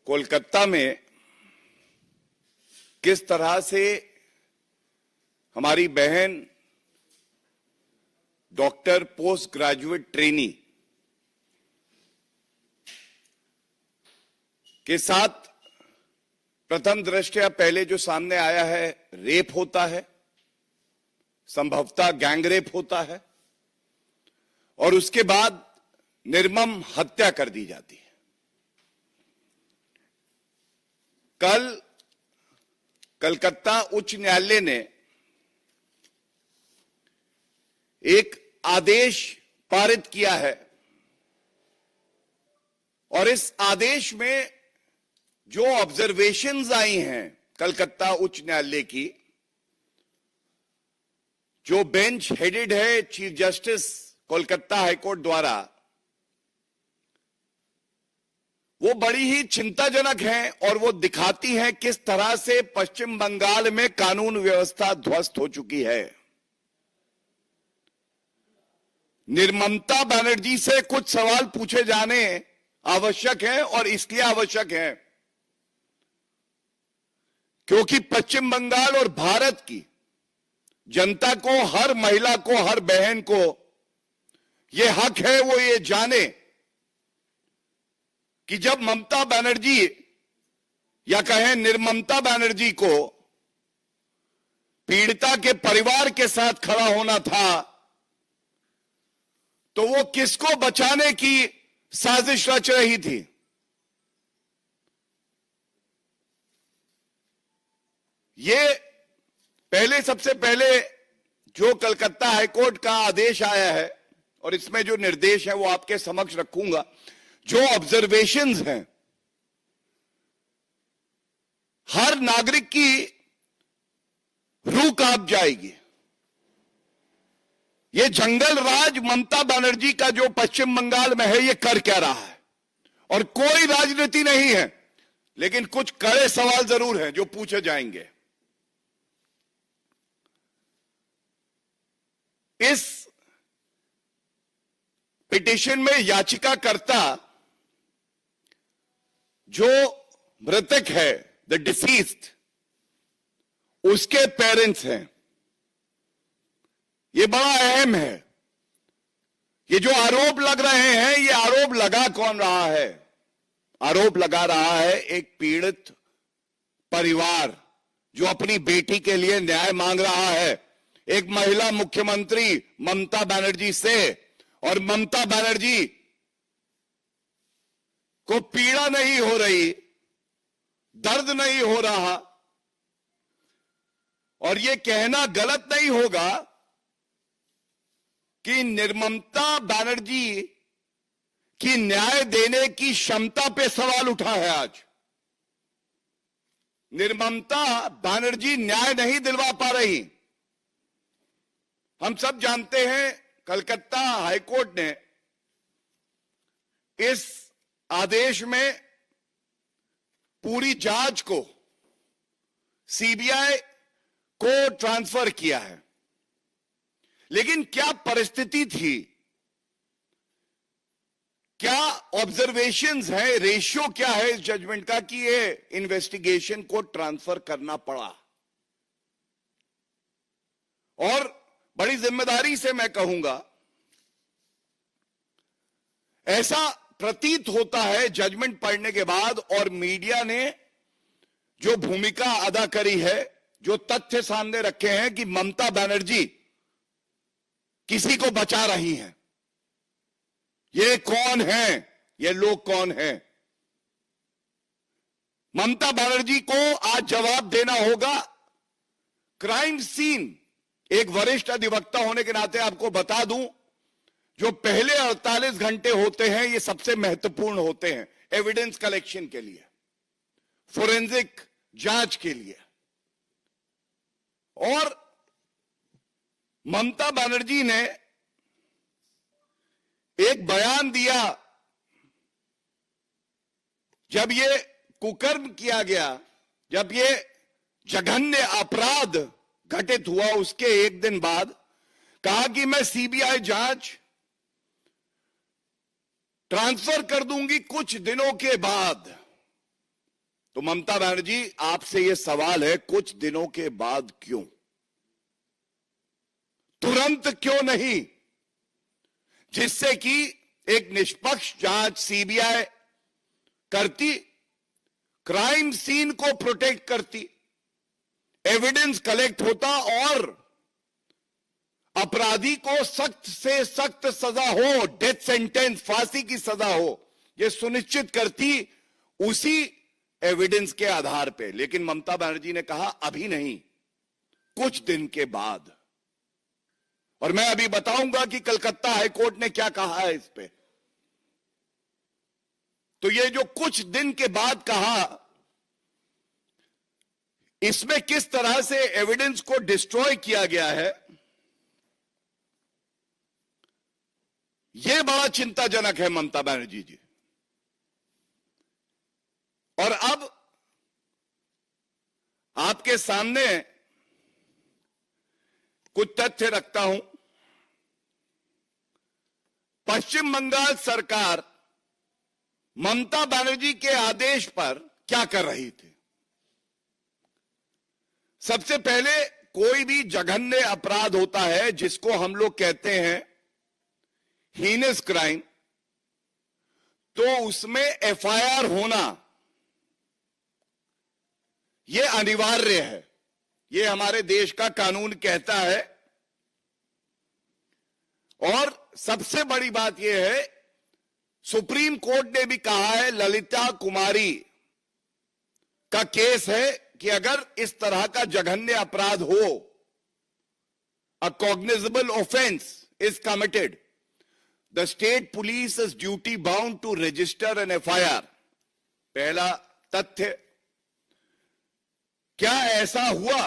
कोलकाता में किस तरह से हमारी बहन डॉक्टर पोस्ट ग्रेजुएट ट्रेनी के साथ प्रथम दृष्टया पहले जो सामने आया है रेप होता है, संभवतः गैंग रेप होता है और उसके बाद निर्मम हत्या कर दी जाती है। कल कलकत्ता उच्च न्यायालय ने एक आदेश पारित किया है और इस आदेश में जो ऑब्जर्वेशंस आई हैं कलकत्ता उच्च न्यायालय की, जो बेंच हेडेड है चीफ जस्टिस कोलकाता हाईकोर्ट द्वारा, वो बड़ी ही चिंताजनक हैं और वो दिखाती हैं किस तरह से पश्चिम बंगाल में कानून व्यवस्था ध्वस्त हो चुकी है। निर्ममता बनर्जी से कुछ सवाल पूछे जाने आवश्यक हैं और इसलिए आवश्यक हैं क्योंकि पश्चिम बंगाल और भारत की जनता को, हर महिला को, हर बहन को यह हक है वो ये जाने कि जब ममता बनर्जी या कहें निर्ममता बनर्जी को पीड़िता के परिवार के साथ खड़ा होना था तो वो किसको बचाने की साजिश रच रही थी। ये सबसे पहले जो कलकत्ता हाईकोर्ट का आदेश आया है और इसमें जो निर्देश है वो आपके समक्ष रखूंगा। जो ऑब्जर्वेशंस हैं, हर नागरिक की रूह कांप जाएगी। ये जंगल राज ममता बनर्जी का जो पश्चिम बंगाल में है ये कर क्या रहा है, और कोई राजनीति नहीं है, लेकिन कुछ कड़े सवाल जरूर हैं जो पूछे जाएंगे। इस पिटीशन में याचिकाकर्ता जो मृतक है, द डिसीज्ड, उसके पेरेंट्स हैं। ये बड़ा अहम है। ये जो आरोप लग रहे हैं, ये आरोप लगा कौन रहा है? आरोप लगा रहा है एक पीड़ित परिवार जो अपनी बेटी के लिए न्याय मांग रहा है, एक महिला मुख्यमंत्री ममता बनर्जी से, और ममता बनर्जी को पीड़ा नहीं हो रही, दर्द नहीं हो रहा, और यह कहना गलत नहीं होगा कि निर्ममता बनर्जी की न्याय देने की क्षमता पे सवाल उठा है। आज निर्ममता बनर्जी न्याय नहीं दिलवा पा रही। हम सब जानते हैं कलकत्ता हाईकोर्ट ने इस आदेश में पूरी जांच को सीबीआई को ट्रांसफर किया है, लेकिन क्या परिस्थिति थी, क्या ऑब्जर्वेशंस है, रेशियो क्या है इस जजमेंट का कि ये इन्वेस्टिगेशन को ट्रांसफर करना पड़ा। और बड़ी जिम्मेदारी से मैं कहूंगा, ऐसा प्रतीत होता है जजमेंट पढ़ने के बाद, और मीडिया ने जो भूमिका अदा करी है, जो तथ्य सामने रखे हैं कि ममता बनर्जी किसी को बचा रही हैं। ये कौन है, ये लोग कौन हैं? ममता बनर्जी को आज जवाब देना होगा। क्राइम सीन, एक वरिष्ठ अधिवक्ता होने के नाते आपको बता दूं, जो पहले 48 घंटे होते हैं ये सबसे महत्वपूर्ण होते हैं एविडेंस कलेक्शन के लिए, फोरेंसिक जांच के लिए। और ममता बनर्जी ने एक बयान दिया जब ये कुकर्म किया गया, जब ये जघन्य अपराध घटित हुआ, उसके एक दिन बाद कहा कि मैं सीबीआई जांच ट्रांसफर कर दूंगी कुछ दिनों के बाद। तो ममता बनर्जी, आपसे यह सवाल है, कुछ दिनों के बाद क्यों? तुरंत क्यों नहीं? जिससे कि एक निष्पक्ष जांच सीबीआई करती, क्राइम सीन को प्रोटेक्ट करती, एविडेंस कलेक्ट होता और अपराधी को सख्त से सख्त सजा हो, डेथ सेंटेंस, फांसी की सजा हो, यह सुनिश्चित करती उसी एविडेंस के आधार पे। लेकिन ममता बनर्जी ने कहा अभी नहीं, कुछ दिन के बाद। और मैं अभी बताऊंगा कि कलकत्ता हाईकोर्ट ने क्या कहा है इस पे। तो ये जो कुछ दिन के बाद कहा, इसमें किस तरह से एविडेंस को डिस्ट्रॉय किया गया है, यह बड़ा चिंताजनक है ममता बनर्जी जी। और अब आपके सामने कुछ तथ्य रखता हूं। पश्चिम बंगाल सरकार ममता बनर्जी के आदेश पर क्या कर रही थी? सबसे पहले, कोई भी जघन्य अपराध होता है जिसको हम लोग कहते हैं हीनस क्राइम, तो उसमें एफआईआर होना यह अनिवार्य है। यह हमारे देश का कानून कहता है। और सबसे बड़ी बात यह है, सुप्रीम कोर्ट ने भी कहा है, ललिता कुमारी का केस है कि अगर इस तरह का जघन्य अपराध हो, a cognizable offence is committed, the state police is duty bound to register an FIR. पहला तथ्य, क्या ऐसा हुआ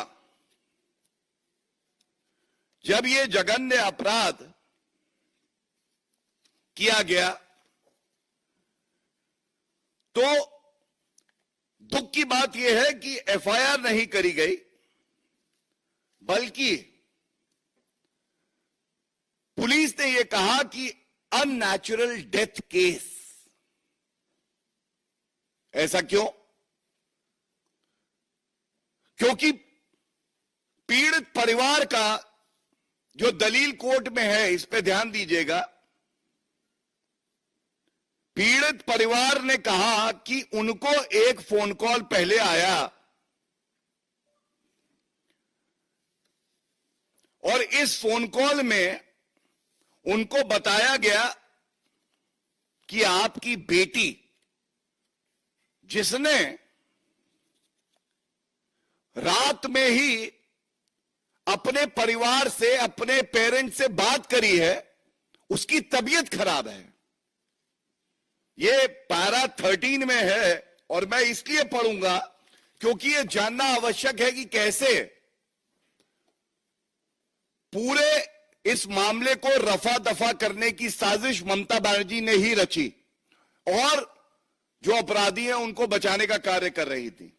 जब यह जघन्य अपराध किया गया तो दुख की बात यह है कि एफआईआर नहीं करी गई, बल्कि पुलिस ने यह कहा कि अननेचुरल डेथ केस। ऐसा क्यों? क्योंकि पीड़ित परिवार का जो दलील कोर्ट में है, इस पे ध्यान दीजिएगा, पीड़ित परिवार ने कहा कि उनको एक फोन कॉल पहले आया और इस फोन कॉल में उनको बताया गया कि आपकी बेटी, जिसने रात में ही अपने परिवार से, अपने पेरेंट्स से बात करी है, उसकी तबीयत खराब है। ये पैरा 13 में है और मैं इसलिए पढ़ूंगा क्योंकि यह जानना आवश्यक है कि कैसे पूरे इस मामले को रफा दफा करने की साजिश ममता बनर्जी ने ही रची और जो अपराधी हैं उनको बचाने का कार्य कर रही थी।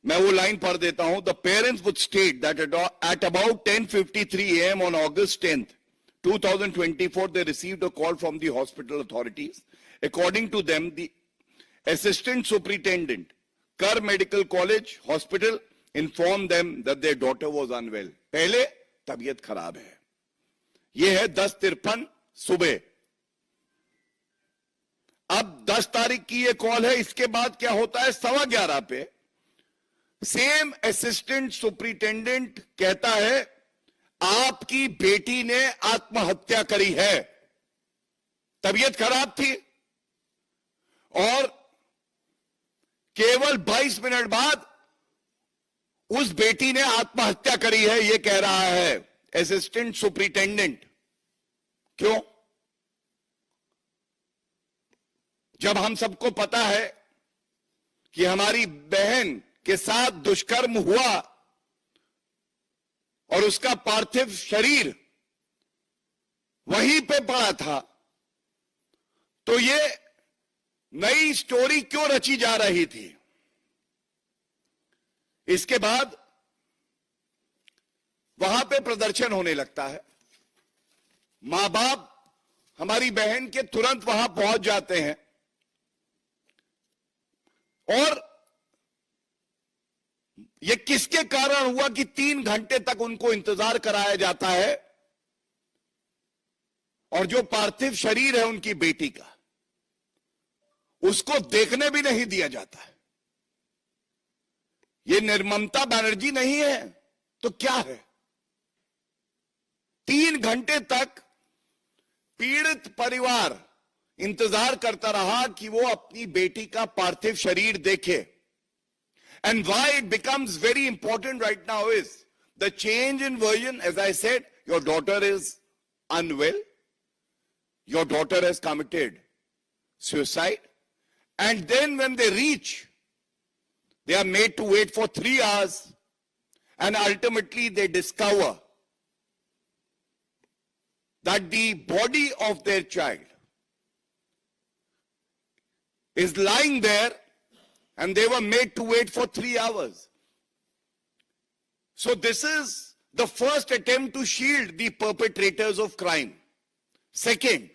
मैं वो लाइन पढ़ देता हूं। The parents would state that at about 10:53 AM on August 10th, 2024, they received a call from the hospital authorities. According to them, the assistant superintendent, Kar Medical College Hospital, informed them that their daughter was unwell. पहले तबीयत खराब है। यह है 10:53 सुबह। अब 10 तारीख की यह कॉल है। इसके बाद क्या होता है? 11:15 पे सेम असिस्टेंट सुपरिटेंडेंट कहता है आपकी बेटी ने आत्महत्या करी है। तबीयत खराब थी और केवल 22 मिनट बाद उस बेटी ने आत्महत्या करी है, यह कह रहा है असिस्टेंट सुपरिटेंडेंट। क्यों? जब हम सबको पता है कि हमारी बहन के साथ दुष्कर्म हुआ और उसका पार्थिव शरीर वहीं पे पड़ा था, तो ये नई स्टोरी क्यों रची जा रही थी? इसके बाद वहां पे प्रदर्शन होने लगता है। मां बाप हमारी बहन के तुरंत वहां पहुंच जाते हैं। और यह किसके कारण हुआ कि 3 घंटे तक उनको इंतजार कराया जाता है और जो पार्थिव शरीर है उनकी बेटी का, उसको देखने भी नहीं दिया जाता है। यह निर्ममता बनर्जी नहीं है तो क्या है? 3 घंटे तक पीड़ित परिवार इंतजार करता रहा कि वो अपनी बेटी का पार्थिव शरीर देखे। And why it becomes very important right now is the change in version. As I said, your daughter is unwell. Your daughter has committed suicide. And then when they reach, they are made to wait for 3 hours. And ultimately they discover that the body of their child is lying there, and they were made to wait for 3 hours. So this is the first attempt to shield the perpetrators of crime. Second,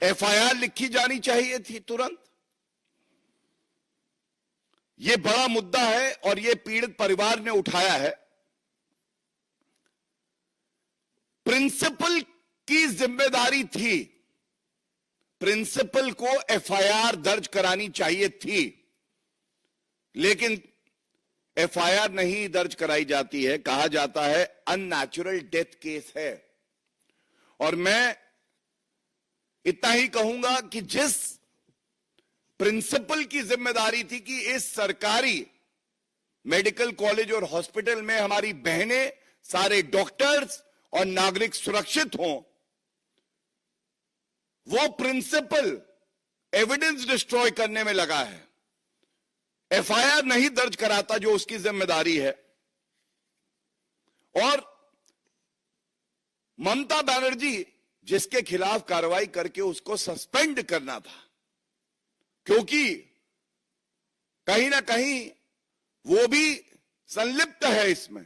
FIR लिखी जानी चाहिए थी तुरंत। यह बड़ा मुद्दा है और यह पीड़ित परिवार ने उठाया है। प्रिंसिपल की जिम्मेदारी थी, प्रिंसिपल को FIR दर्ज करानी चाहिए थी, लेकिन FIR नहीं दर्ज कराई जाती है। कहा जाता है अननेचुरल डेथ केस है। और मैं इतना ही कहूंगा कि जिस प्रिंसिपल की जिम्मेदारी थी कि इस सरकारी मेडिकल कॉलेज और हॉस्पिटल में हमारी बहनें, सारे डॉक्टर्स और नागरिक सुरक्षित हों, वो प्रिंसिपल एविडेंस डिस्ट्रॉय करने में लगा है, FIR नहीं दर्ज कराता जो उसकी जिम्मेदारी है। और ममता बनर्जी जिसके खिलाफ कार्रवाई करके उसको सस्पेंड करना था, क्योंकि कहीं ना कहीं वो भी संलिप्त है इसमें।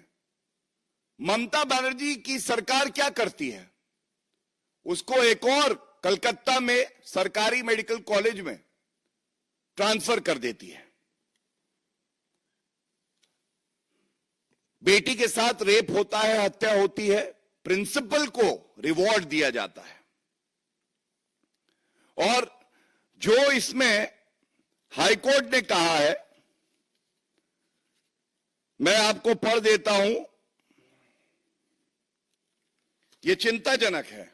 ममता बनर्जी की सरकार क्या करती है? उसको एक और कलकत्ता में सरकारी मेडिकल कॉलेज में ट्रांसफर कर देती है। बेटी के साथ रेप होता है, हत्या होती है, प्रिंसिपल को रिवॉर्ड दिया जाता है। और जो इसमें हाईकोर्ट ने कहा है, मैं आपको पढ़ देता हूं, यह चिंताजनक है।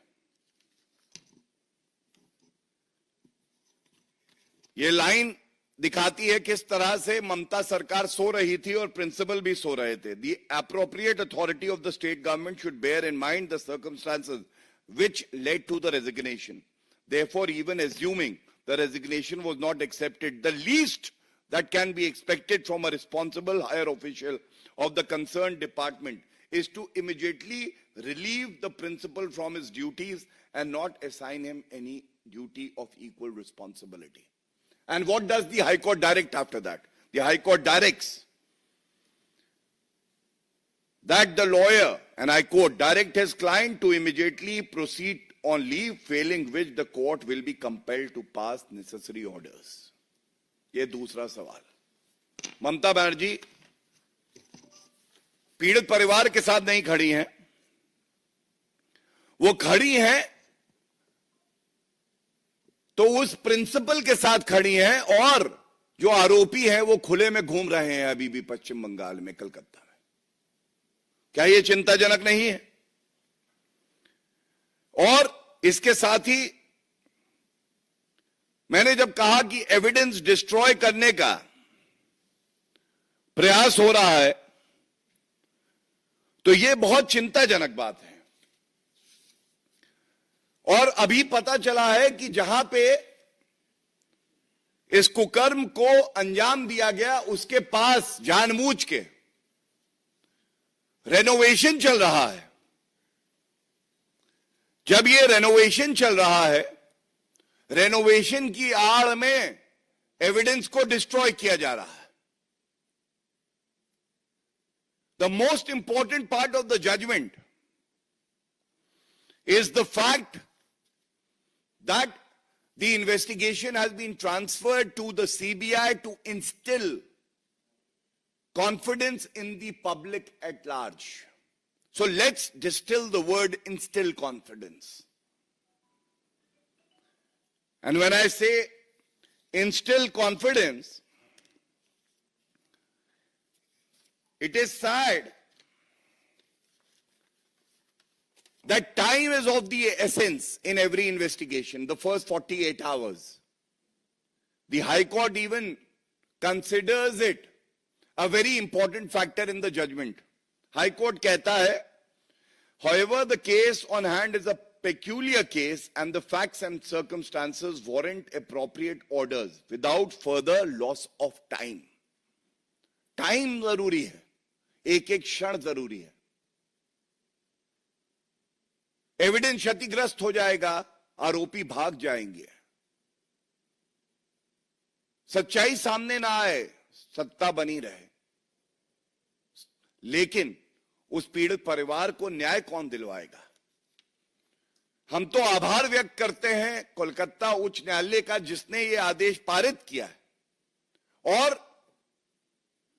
यह लाइन दिखाती है किस तरह से ममता सरकार सो रही थी और प्रिंसिपल भी सो रहे थे। The appropriate authority of the state government should bear in mind the circumstances which led to the resignation. Therefore, even assuming the resignation was not accepted, the least that can be expected from a responsible higher official of the concerned department is to immediately relieve the principal from his duties and not assign him any duty of equal responsibility. And what does the High Court direct after that? The High Court directs that the lawyer, and I quote, direct his client to immediately proceed on leave, failing which the court will be compelled to pass necessary orders. ये दूसरा सवाल। ममता बनर्जी पीड़ित परिवार के साथ नहीं खड़ी हैं, वो खड़ी हैं तो उस प्रिंसिपल के साथ खड़ी हैं, और जो आरोपी हैं वो खुले में घूम रहे हैं अभी भी पश्चिम बंगाल में, कलकत्ता में। क्या ये चिंताजनक नहीं है? और इसके साथ ही मैंने जब कहा कि एविडेंस डिस्ट्रॉय करने का प्रयास हो रहा है, तो यह बहुत चिंताजनक बात है। और अभी पता चला है कि जहां पे इस कुकर्म को अंजाम दिया गया, उसके पास जानबूझ के रेनोवेशन चल रहा है। जब ये रेनोवेशन चल रहा है, रेनोवेशन की आड़ में एविडेंस को डिस्ट्रॉय किया जा रहा है। The most important part of the judgement is the fact that the investigation has been transferred to the CBI to instill confidence in the public at large. So let's distill the word instill confidence. And when I say instill confidence, it is sad that time is of the essence in every investigation, the first 48 hours. The High Court even considers it a very important factor in the judgment. High Court कहता है, however, the case on hand is a peculiar case and the facts and circumstances warrant appropriate orders without further loss of time. Time जरूरी है, एक एक क्षण जरूरी है. Evidence क्षतिग्रस्त हो जाएगा, आरोपी भाग जाएंगे, सच्चाई सामने ना आए, सत्ता बनी रहे. लेकिन उस पीड़ित परिवार को न्याय कौन दिलवाएगा? हम तो आभार व्यक्त करते हैं कोलकाता उच्च न्यायालय का, जिसने ये आदेश पारित किया है. और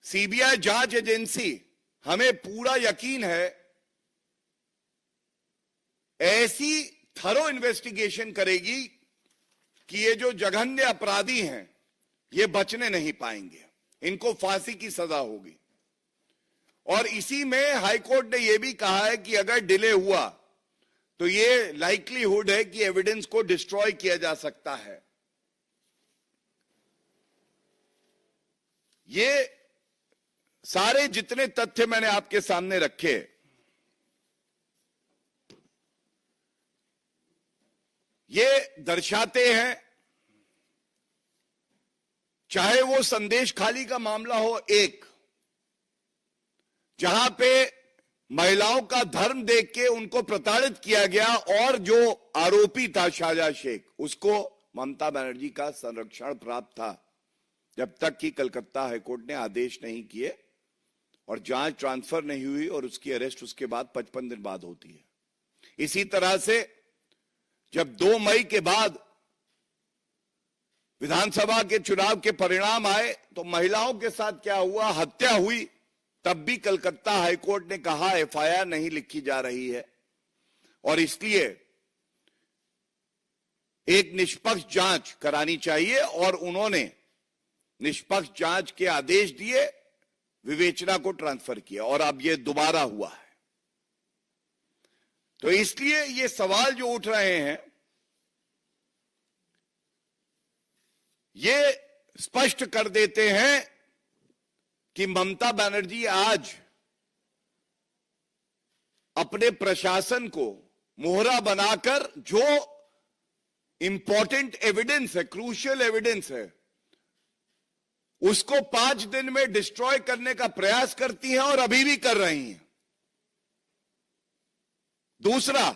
सीबीआई जांच एजेंसी, हमें पूरा यकीन है, ऐसी थरो इन्वेस्टिगेशन करेगी कि ये जो जघन्य अपराधी हैं ये बचने नहीं पाएंगे, इनको फांसी की सजा होगी. और इसी में हाई कोर्ट ने यह भी कहा है कि अगर डिले हुआ तो ये लाइकलीहुड है कि एविडेंस को डिस्ट्रॉय किया जा सकता है. ये सारे जितने तथ्य मैंने आपके सामने रखे, ये दर्शाते हैं, चाहे वो संदेश खाली का मामला हो, एक जहां पे महिलाओं का धर्म देख के उनको प्रताड़ित किया गया और जो आरोपी था शाहजहां शेख, उसको ममता बनर्जी का संरक्षण प्राप्त था जब तक कि कलकत्ता हाईकोर्ट ने आदेश नहीं किए और जांच ट्रांसफर नहीं हुई और उसकी अरेस्ट उसके बाद 55 दिन बाद होती है. इसी तरह से जब 2 मई के बाद विधानसभा के चुनाव के परिणाम आए तो महिलाओं के साथ क्या हुआ, हत्या हुई, तब भी कलकत्ता हाईकोर्ट ने कहा एफआईआर नहीं लिखी जा रही है और इसलिए एक निष्पक्ष जांच करानी चाहिए. और उन्होंने निष्पक्ष जांच के आदेश दिए, विवेचना को ट्रांसफर किया और अब ये दोबारा हुआ है. तो इसलिए ये सवाल जो उठ रहे हैं ये स्पष्ट कर देते हैं कि ममता बनर्जी आज अपने प्रशासन को मोहरा बनाकर जो इंपॉर्टेंट एविडेंस है, क्रूशियल एविडेंस है, उसको 5 दिन में डिस्ट्रॉय करने का प्रयास करती हैं और अभी भी कर रही हैं. दूसरा,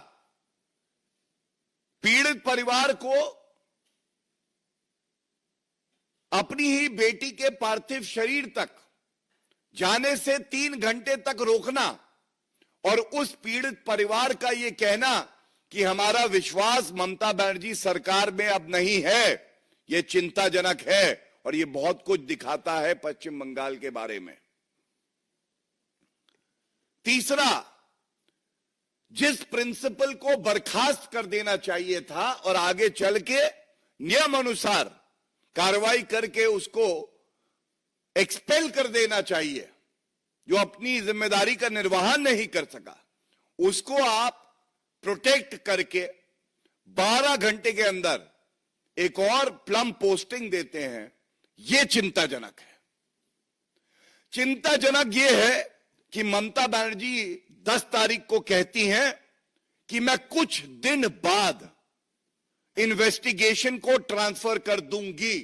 पीड़ित परिवार को अपनी ही बेटी के पार्थिव शरीर तक जाने से 3 घंटे तक रोकना और उस पीड़ित परिवार का यह कहना कि हमारा विश्वास ममता बनर्जी सरकार में अब नहीं है, यह चिंताजनक है और यह बहुत कुछ दिखाता है पश्चिम बंगाल के बारे में. तीसरा, जिस प्रिंसिपल को बर्खास्त कर देना चाहिए था और आगे चल के नियम अनुसार कार्रवाई करके उसको एक्सपेल कर देना चाहिए, जो अपनी जिम्मेदारी का निर्वहन नहीं कर सका, उसको आप प्रोटेक्ट करके 12 घंटे के अंदर एक और प्लम पोस्टिंग देते हैं. यह चिंताजनक है. चिंताजनक यह है कि ममता बनर्जी 10 तारीख को कहती हैं कि मैं कुछ दिन बाद इन्वेस्टिगेशन को ट्रांसफर कर दूंगी.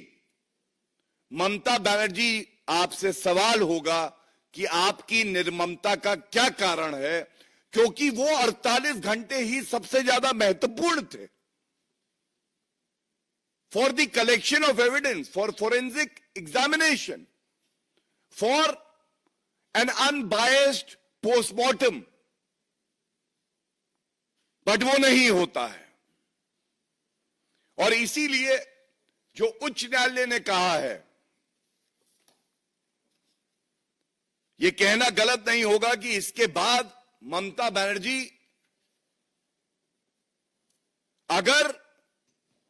ममता बनर्जी, आपसे सवाल होगा कि आपकी निर्ममता का क्या कारण है, क्योंकि वो 48 घंटे ही सबसे ज्यादा महत्वपूर्ण थे for the collection of evidence, for forensic examination, for an unbiased postmortem. But वो नहीं होता है और इसीलिए जो उच्च न्यायालय ने कहा है, यह कहना गलत नहीं होगा कि इसके बाद ममता बनर्जी अगर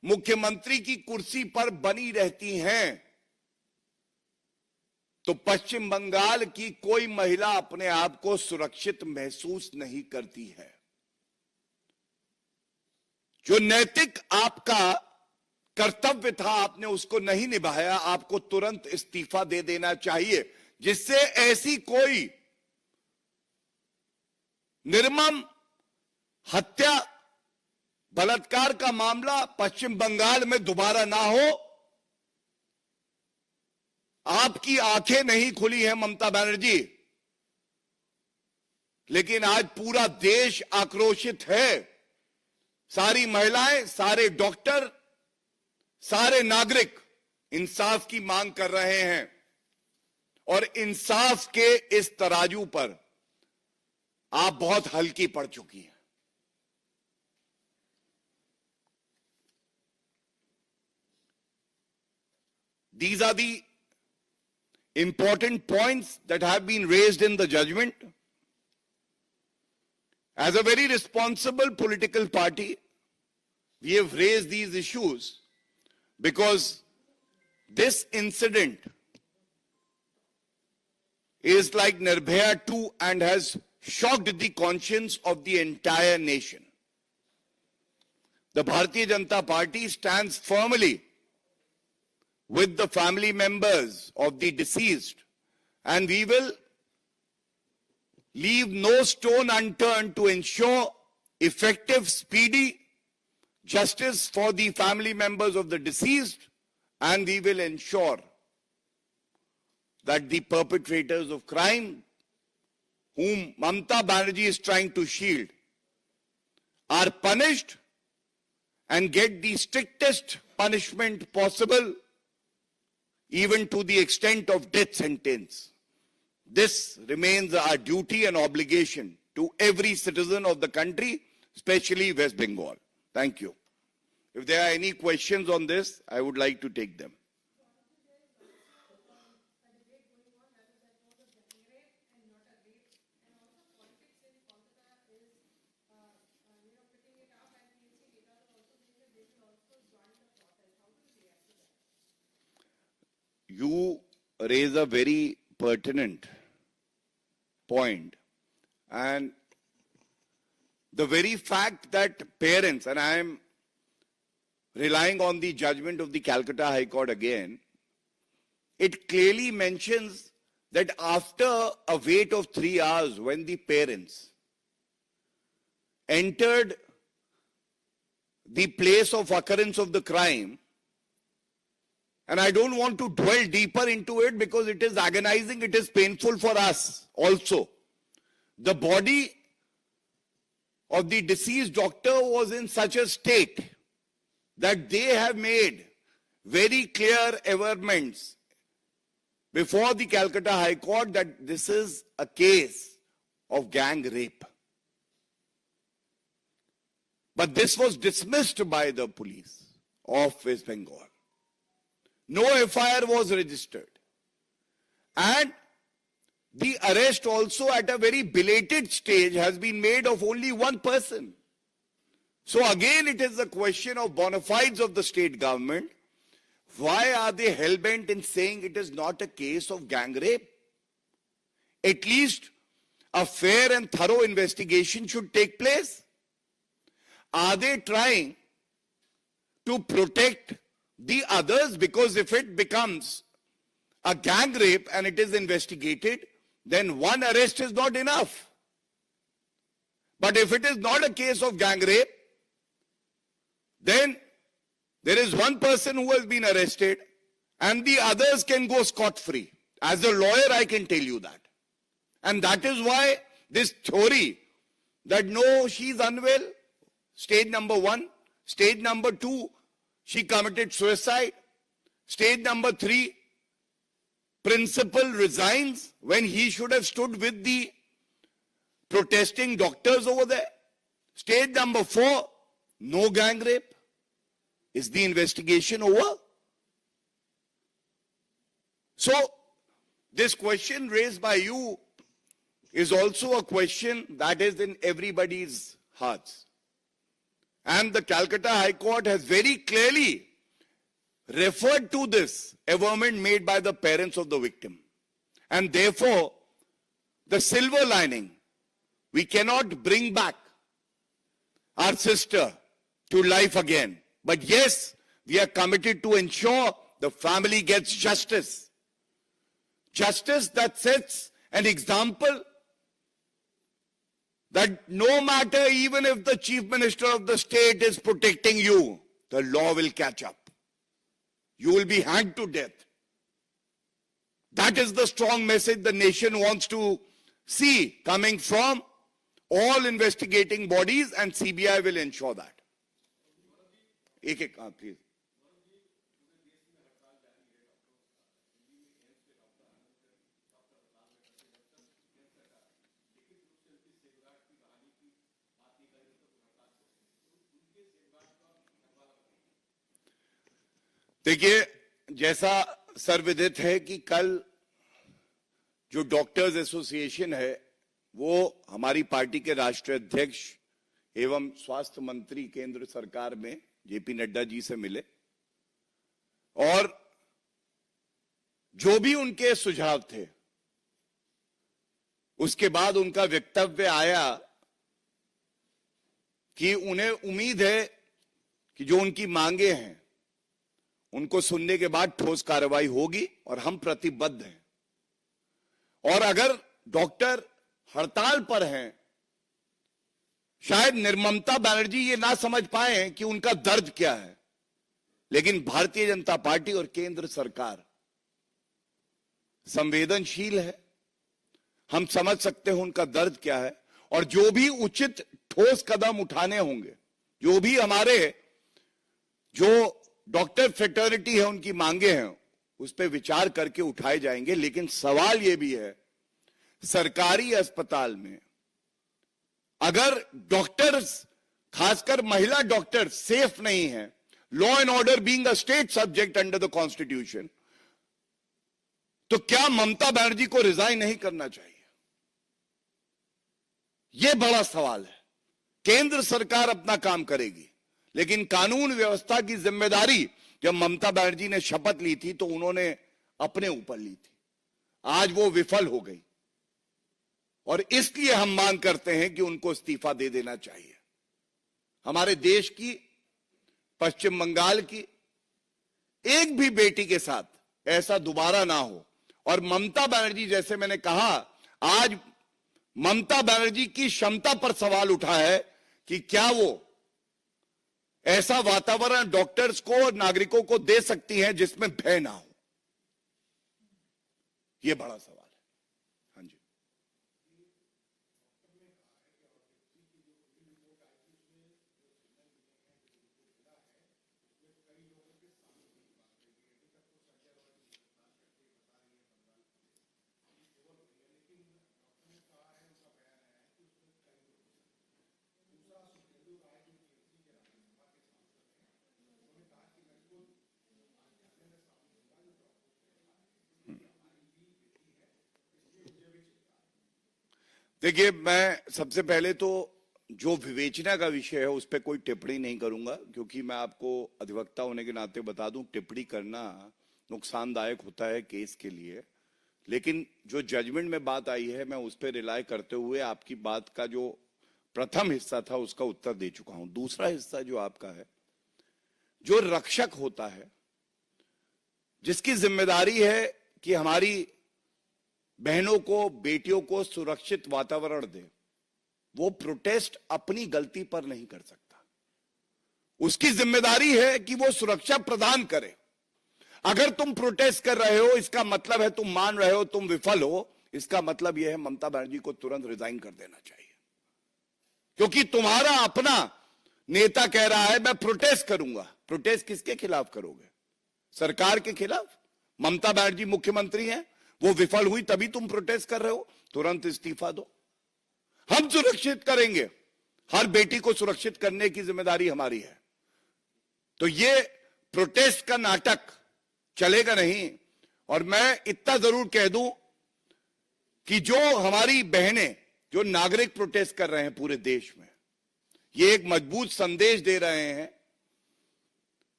मुख्यमंत्री की कुर्सी पर बनी रहती हैं तो पश्चिम बंगाल की कोई महिला अपने आप को सुरक्षित महसूस नहीं करती है। जो नैतिक आपका कर्तव्य था, आपने उसको नहीं निभाया, आपको तुरंत इस्तीफा दे देना चाहिए, जिससे ऐसी कोई निर्मम हत्या, बलात्कार का मामला पश्चिम बंगाल में दोबारा ना हो। आपकी आंखें नहीं खुली हैं ममता बनर्जी, लेकिन आज पूरा देश आक्रोशित है। सारी महिलाएं, सारे डॉक्टर, सारे नागरिक इंसाफ की मांग कर रहे हैं और इंसाफ के इस तराजू पर आप बहुत हल्की पड़ चुकी हैं। These are the important points that have been raised in the judgment. As a very responsible political party, we have raised these issues because this incident is like Nirbhaya 2 and has shocked the conscience of the entire nation. The Bharatiya Janata Party stands firmly with the family members of the deceased, and we will leave no stone unturned to ensure effective, speedy justice for the family members of the deceased, and we will ensure that the perpetrators of crime, whom Mamata Banerjee is trying to shield, are punished and get the strictest punishment possible, even to the extent of death sentence. This remains our duty and obligation to every citizen of the country, especially West Bengal. Thank you. If there are any questions on this, I would like to take them. You raise a very pertinent point, and the very fact that parents, and I am relying on the judgment of the Calcutta High Court again, it clearly mentions that after a wait of 3 hours, when the parents entered the place of occurrence of the crime, and I don't want to dwell deeper into it because it is agonizing, it is painful for us also. The body of the deceased doctor was in such a state that they have made very clear averments before the Calcutta High Court that this is a case of gang rape. But this was dismissed by the police of West Bengal. No FIR was registered. And the arrest also at a very belated stage has been made of only one person. So again, it is a question of bona fides of the state government. Why are they hell-bent in saying it is not a case of gang rape? At least a fair and thorough investigation should take place. Are they trying to protect the others? Because if it becomes a gang rape and it is investigated, then one arrest is not enough. But if it is not a case of gang rape, then there is one person who has been arrested and the others can go scot-free. As a lawyer, I can tell you that. And that is why this theory that no, she's unwell, stage number 1, stage number 2, she committed suicide, stage number 3, principal resigns when he should have stood with the protesting doctors over there. Stage number 4, no gang rape. Is the investigation over? So, this question raised by you is also a question that is in everybody's hearts. And the Calcutta High Court has very clearly referred to this averment made by the parents of the victim. And therefore, the silver lining, we cannot bring back our sister to life again. But yes, we are committed to ensure the family gets justice. Justice that sets an example that no matter, even if the Chief Minister of the state is protecting you, the law will catch up. You will be hanged to death. That is the strong message the nation wants to see coming from all investigating bodies, and CBI will ensure that. एक please. देखिए, जैसा सर्वविदित है कि कल जो doctors association है वो हमारी पार्टी के राष्ट्रीय अध्यक्ष एवं स्वास्थ्य मंत्री केंद्र सरकार में जेपी नड्डा जी से मिले और जो भी उनके सुझाव थे उसके बाद उनका वक्तव्य आया कि उन्हें उम्मीद है कि जो उनकी मांगे हैं उनको सुनने के बाद ठोस कार्रवाई होगी और हम प्रतिबद्ध हैं। और अगर डॉक्टर हड़ताल पर हैं, शायद निर्ममता बनर्जी ये ना समझ पाए कि उनका दर्द क्या है, लेकिन भारतीय जनता पार्टी और केंद्र सरकार संवेदनशील है। हम समझ सकते हैं उनका दर्द क्या है और जो भी उचित ठोस कदम उठाने होंगे, जो भी हमारे जो डॉक्टर फ्रेटर्निटी है उनकी मांगे हैं उस पर विचार करके उठाए जाएंगे। लेकिन सवाल यह भी है, सरकारी अस्पताल में अगर डॉक्टर्स, खासकर महिला डॉक्टर सेफ नहीं है, law and order being a state subject under the constitution, तो क्या ममता बनर्जी को रिजाइन नहीं करना चाहिए? यह बड़ा सवाल है। केंद्र सरकार अपना काम करेगी, लेकिन कानून व्यवस्था की जिम्मेदारी जब ममता बनर्जी ने शपथ ली थी तो उन्होंने अपने ऊपर ली थी। आज वो विफल हो गई और इसलिए हम मांग करते हैं कि उनको इस्तीफा दे देना चाहिए। हमारे देश की, पश्चिम बंगाल की एक भी बेटी के साथ ऐसा दोबारा ना हो। और ममता बनर्जी, जैसे मैंने कहा, आज ममता बनर्जी की क्षमता पर सवाल उठा है कि क्या वो ऐसा वातावरण डॉक्टर्स को, नागरिकों को दे सकती हैं जिसमें भय ना हो। यह बड़ा सवाल है। हाँ जी, देखिए, मैं सबसे पहले तो जो विवेचना का विषय है उस पर कोई टिप्पणी नहीं करूंगा, क्योंकि मैं आपको अधिवक्ता होने के नाते बता दूं, टिप्पणी करना नुकसानदायक होता है केस के लिए। लेकिन जो जजमेंट में बात आई है मैं उस पर रिलाय करते हुए आपकी बात का जो प्रथम हिस्सा था उसका उत्तर दे चुका हूं। दूसरा हिस्सा जो आपका है, जो रक्षक होता है, जिसकी जिम्मेदारी है कि हमारी बहनों को, बेटियों को सुरक्षित वातावरण दे, वो प्रोटेस्ट अपनी गलती पर नहीं कर सकता। उसकी जिम्मेदारी है कि वो सुरक्षा प्रदान करे। अगर तुम प्रोटेस्ट कर रहे हो, इसका मतलब है तुम मान रहे हो तुम विफल हो, इसका मतलब यह है ममता बनर्जी को तुरंत रिजाइन कर देना चाहिए। क्योंकि तुम्हारा अपना नेता कह रहा है मैं प्रोटेस्ट करूंगा। प्रोटेस्ट किसके खिलाफ करोगे? सरकार के खिलाफ? ममता बनर्जी मुख्यमंत्री हैं, वो विफल हुई तभी तुम प्रोटेस्ट कर रहे हो। तुरंत इस्तीफा दो। हम सुरक्षित करेंगे, हर बेटी को सुरक्षित करने की जिम्मेदारी हमारी है। तो ये प्रोटेस्ट का नाटक चलेगा नहीं। और मैं इतना जरूर कह दूं कि जो हमारी बहनें जो नागरिक प्रोटेस्ट कर रहे हैं पूरे देश में, ये एक मजबूत संदेश दे रहे हैं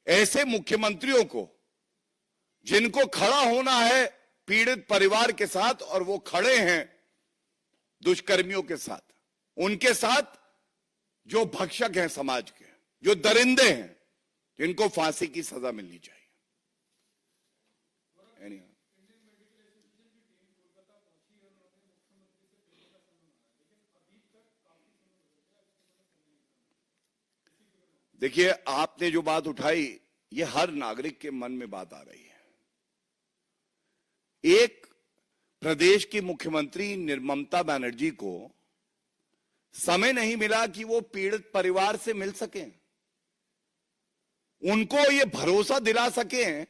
ऐसे मुख्यमंत्रियों को जिनको खड़ा होना है पीड़ित परिवार के साथ, और वो खड़े हैं दुष्कर्मियों के साथ, उनके साथ जो भक्षक हैं समाज के, जो दरिंदे हैं, जिनको फांसी की सजा मिलनी चाहिए। देखिए, आपने जो बात उठाई, ये हर नागरिक के मन में बात आ रही है। एक प्रदेश की मुख्यमंत्री ममता बनर्जी को समय नहीं मिला कि वो पीड़ित परिवार से मिल सकें, उनको ये भरोसा दिला सकें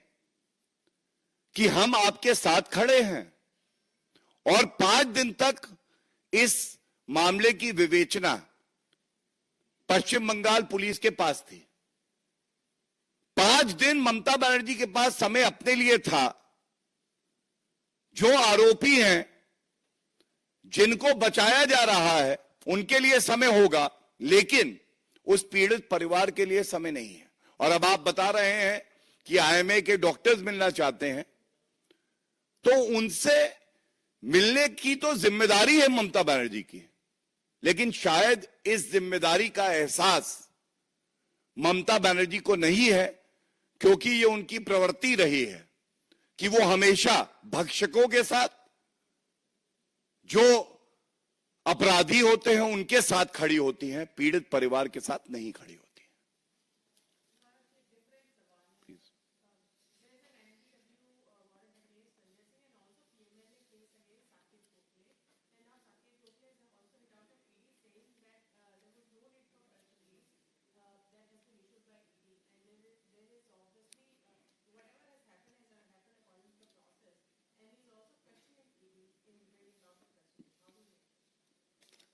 कि हम आपके साथ खड़े हैं। और 5 दिन तक इस मामले की विवेचना पश्चिम बंगाल पुलिस के पास थी। 5 दिन ममता बनर्जी के पास समय अपने लिए था। जो आरोपी हैं, जिनको बचाया जा रहा है, उनके लिए समय होगा, लेकिन उस पीड़ित परिवार के लिए समय नहीं है। और अब आप बता रहे हैं कि आईएमए के डॉक्टर्स मिलना चाहते हैं, तो उनसे मिलने की तो जिम्मेदारी है ममता बनर्जी की, लेकिन शायद इस जिम्मेदारी का एहसास ममता बनर्जी को नहीं है, क्योंकि ये उनकी प्रवृत्ति रही है कि वो हमेशा भक्षकों के साथ, जो अपराधी होते हैं उनके साथ खड़ी होती हैं, पीड़ित परिवार के साथ नहीं खड़ी होती।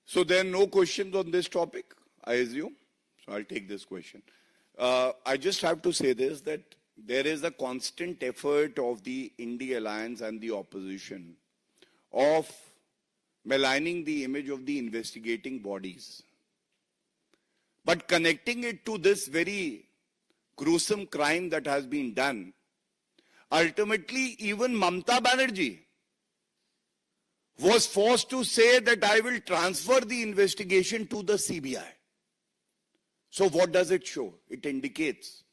So there are no questions on this topic, I assume. So I'll take this question. I just have to say this, that there is a constant effort of the India Alliance and the opposition of maligning the image of the investigating bodies, but connecting it to this very gruesome crime that has been done. Ultimately, even Mamata Banerjee was forced to say that I will transfer the investigation to the CBI. So what does it show? It indicates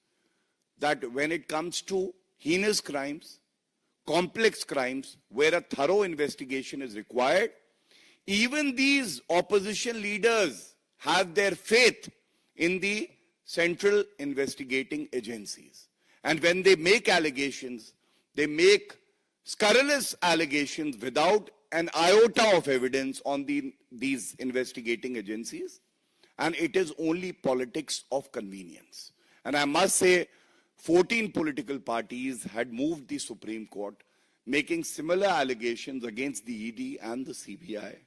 that when it comes to heinous crimes, complex crimes, where a thorough investigation is required, even these opposition leaders have their faith in the central investigating agencies. And when they make allegations, they make scurrilous allegations without an iota of evidence on these investigating agencies, and it is only politics of convenience. And I must say, 14 political parties had moved the Supreme Court, making similar allegations against the ED and the CBI,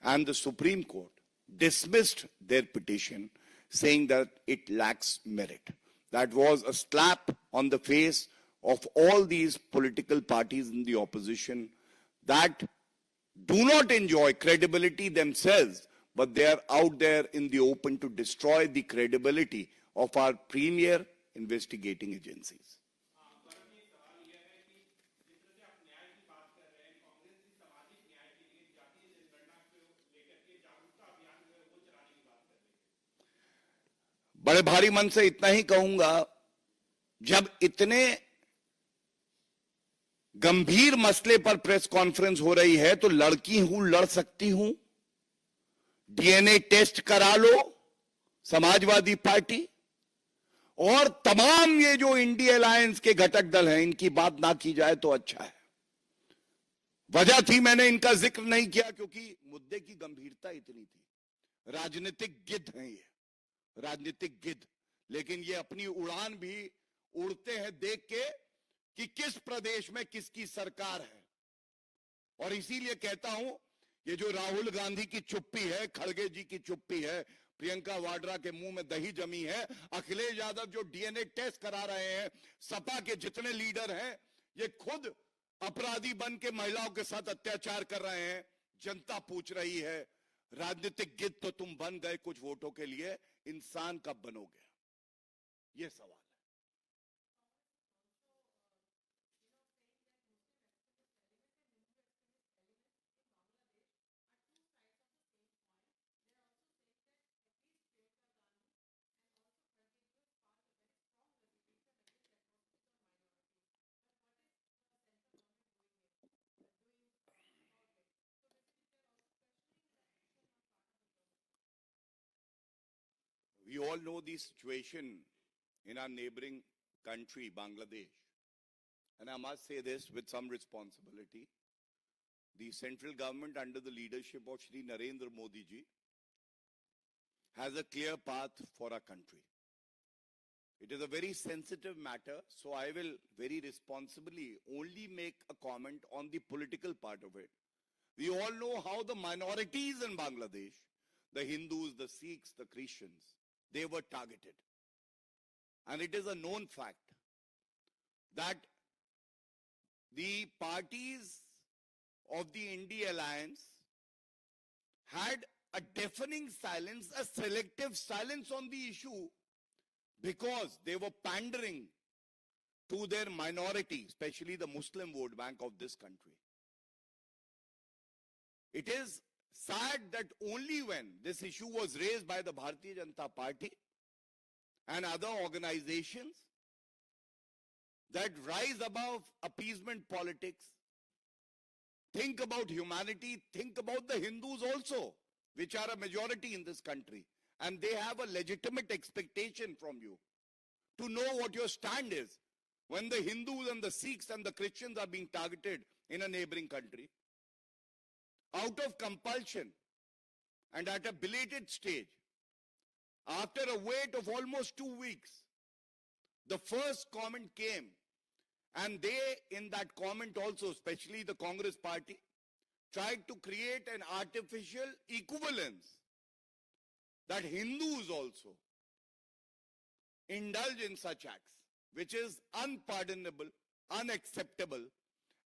and the Supreme Court dismissed their petition, saying that it lacks merit. That was a slap on the face of all these political parties in the opposition that do not enjoy credibility themselves, but they are out there in the open to destroy the credibility of our premier investigating agencies. बड़े भारी मन से इतना ही कहूंगा, जब इतने गंभीर मसले पर प्रेस कॉन्फ्रेंस हो रही है तो लड़की हूं, लड़ सकती हूं, डीएनए टेस्ट करा लो समाजवादी पार्टी, और तमाम ये जो इंडिया अलायंस के घटक दल हैं, इनकी बात ना की जाए तो अच्छा है। वजह थी, मैंने इनका जिक्र नहीं किया क्योंकि मुद्दे की गंभीरता इतनी थी। राजनीतिक गिद्ध हैं ये, राजनीतिक गिद्ध, लेकिन ये अपनी उड़ान भी उड़ते हैं देख के कि किस प्रदेश में किसकी सरकार है। और इसीलिए कहता हूं, ये जो राहुल गांधी की चुप्पी है, खड़गे जी की चुप्पी है, प्रियंका वाड्रा के मुंह में दही जमी है। अखिलेश यादव जो डीएनए टेस्ट करा रहे हैं, सपा के जितने लीडर हैं ये खुद अपराधी बन के महिलाओं के साथ अत्याचार कर रहे हैं। जनता पूछ रही है, राजनीतिक गिद्ध तो तुम बन गए कुछ वोटों के लिए, इंसान कब बनोगे? यह सवाल है। We all know the situation in our neighboring country, Bangladesh. And I must say this with some responsibility. The central government under the leadership of Shri Narendra Modi ji has a clear path for our country. It is a very sensitive matter, so I will very responsibly only make a comment on the political part of it. We all know how the minorities in Bangladesh, the Hindus, the Sikhs, the Christians, they were targeted. And it is a known fact that the parties of the India Alliance had a deafening silence, a selective silence on the issue because they were pandering to their minority, especially the Muslim vote bank of this country. It is sad that only when this issue was raised by the Bharatiya Janata Party and other organizations that rise above appeasement politics, think about humanity, think about the Hindus also, which are a majority in this country. And they have a legitimate expectation from you to know what your stand is when the Hindus and the Sikhs and the Christians are being targeted in a neighboring country. Out of compulsion and at a belated stage, after a wait of almost 2 weeks, the first comment came, and they, in that comment also, especially the Congress party, tried to create an artificial equivalence that Hindus also indulge in such acts, which is unpardonable, unacceptable,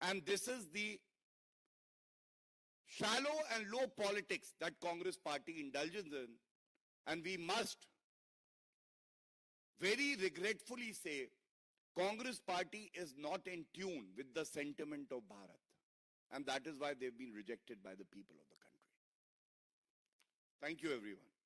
and this is the shallow and low politics that Congress party indulges in, and we must very regretfully say Congress party is not in tune with the sentiment of Bharat, and that is why they've been rejected by the people of the country. Thank you, everyone.